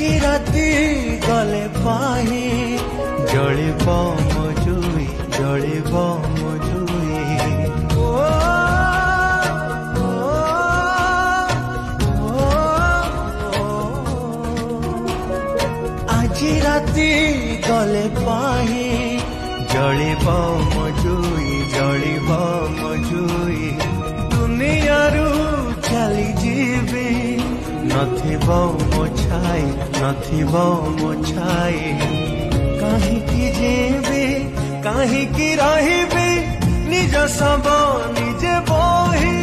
আজি রাতি গলে পাহি জলিব মজুই জলিব মজুই আজি রাতি গলে পাহি জলিব মজুই জলিব মজুই দুনিয়ারু চালি যাবি নথিব মো ছাই নথিব মো ছাই কাহিকি ଯିବି କାହିଁକି ରହିବି ନିଜ ଶବ ନିଜେ ବୋହି